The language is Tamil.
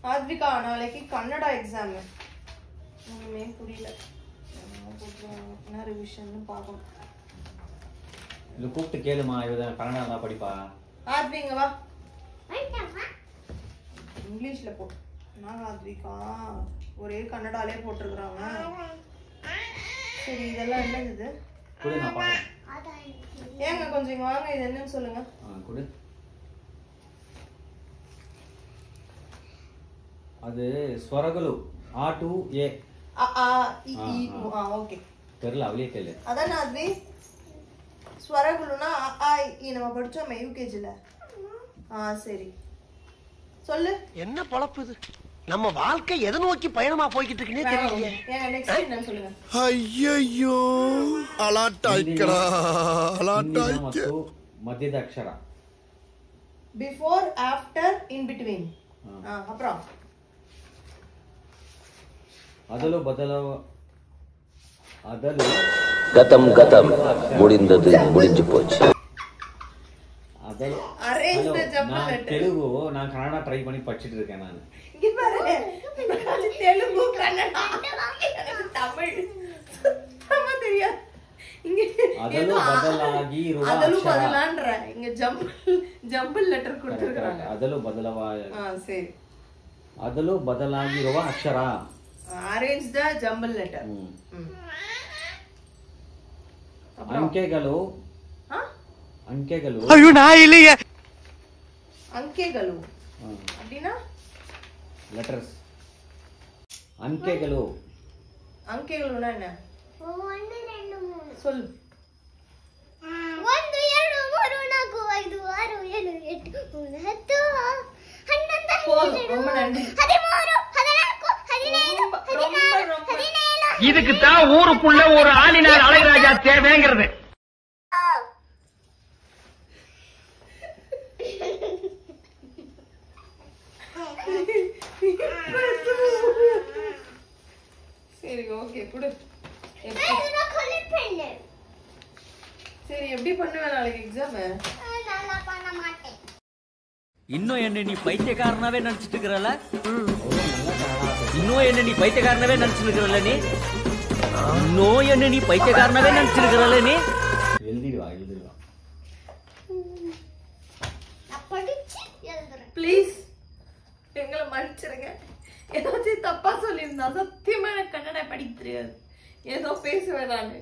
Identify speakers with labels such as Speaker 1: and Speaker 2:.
Speaker 1: ஆத்விகா நாளைக்கு கன்னடா எக்ஸாம். ஒண்ணுமே புரியல. என்ன ரிவிஷன் பார்க்கணும்.
Speaker 2: இல்ல கூப்பிட்டு கேளுமா, இவ கன்னடா நல்லா படிப்பா.
Speaker 1: ஆத்விங்க வா. இங்கிலீஷ்ல போ. நான் ஆத்விகா ஒரே கன்னடாலே போட்டுருக்காங்க. சரி இதெல்லாம் என்னது இது?
Speaker 2: குடு நான் பாக்கிறேன்.
Speaker 1: ஏங்க கொஞ்சம் இங்க வாங்க, இது என்னன்னு சொல்லுங்க.
Speaker 2: குடு. அது ஸ்வரகுலு ஆ டு ஏ.
Speaker 1: ஓகே
Speaker 2: தெரியல, அவளே கேளு.
Speaker 1: அதான் ஆத்வி ஸ்வரகுலுனா ஆ இ நம்ம படிச்சோமே யூகேஜில. சரி சொல்லு.
Speaker 3: என்ன பொழப்பு இது? நம்ம வாழ்க்கை எதை நோக்கி பயணமா போய்கிட்டு இருக்குன்னே தெரியல.
Speaker 1: ஏங்க நெக்ஸ்ட் என்ன சொல்லுங்க.
Speaker 3: ஐயோ அலாட்டாய்க்கடா அலாட்டாய்க்க.
Speaker 2: மத்தியத அக்ஷர.
Speaker 1: Before after in between. அப்புறம்
Speaker 2: அதலோ பதலோ அதலோ
Speaker 4: கதம் கதம் முடிந்தது முடிஞ்சு போச்சு.
Speaker 2: அதலோ
Speaker 1: arrange the jumble letter.
Speaker 2: Telugu நான் கன்னடா ட்ரை பண்ணி படிச்சிட்டு இருக்கேன் நான்.
Speaker 1: இங்க பாரு. தெலுங்கு கன்னடா எனக்கு தமிழ் சுத்தமா தெரியாது. இங்க
Speaker 2: அதலோ பதலாகி ருவா அக்ஷர.
Speaker 1: அதலோ பதலான்ற இங்க ஜம்பல் லெட்டர் கொடுத்திருக்காங்க.
Speaker 2: அதலோ பதலவா.
Speaker 1: சரி.
Speaker 2: அதலோ பதலாகி ருவா அக்ஷர.
Speaker 1: arrange the jumble letter.
Speaker 2: ಅಂಕೆಗಳು ಅಂಕೆಗಳು
Speaker 3: ஐயோ நான் இல்லையே.
Speaker 1: ಅಂಕೆಗಳು அப்படினா
Speaker 2: லெட்டர்ஸ். ಅಂಕೆಗಳು
Speaker 1: ಅಂಕೆಗಳುனா என்ன?
Speaker 5: 1 2 3
Speaker 1: சொல்லு.
Speaker 5: 1 2 3 4 5 6 7 8 9 10 11
Speaker 1: போதும், ரொம்ப நன்றி.
Speaker 5: 13 14 15 16
Speaker 3: இதுக்கு தான் ஊருக்குள்ள ஒரு ஆளினார் அழகராஜா தேவைங்கிறது.
Speaker 1: சரி ஓகே குடு.
Speaker 5: நான் கலர் பண்ணு.
Speaker 1: சரி எப்படி பண்ணுவே நாளைக்கு எக்ஸாம்?
Speaker 5: நான் பண்ண மாட்டேன்.
Speaker 6: இன்னும் என்ன நீ பைத்தியக்காரனாவே நினைச்சிட்டு இருக்கறல? இன்னும் என்ன நீ பைத்தியக்காரனாவே நினைச்சிட்டு இருக்கறல நீ? இன்னும் என்ன நீ பைத்தியக்காரனாவே நினைச்சிட்டு இருக்கறல நீ?
Speaker 2: எழுதிடுவா.
Speaker 5: நான் படிச்சு எழுதுறேன்.
Speaker 1: ப்ளீஸ் எங்களை மன்னிச்சிருங்க. ஏதாச்சும் தப்பா சொல்லியிருந்தா சத்தியமா எனக்கு கன்னடா படிக்க தெரியாது. ஏதோ பேசுவேன் நானு.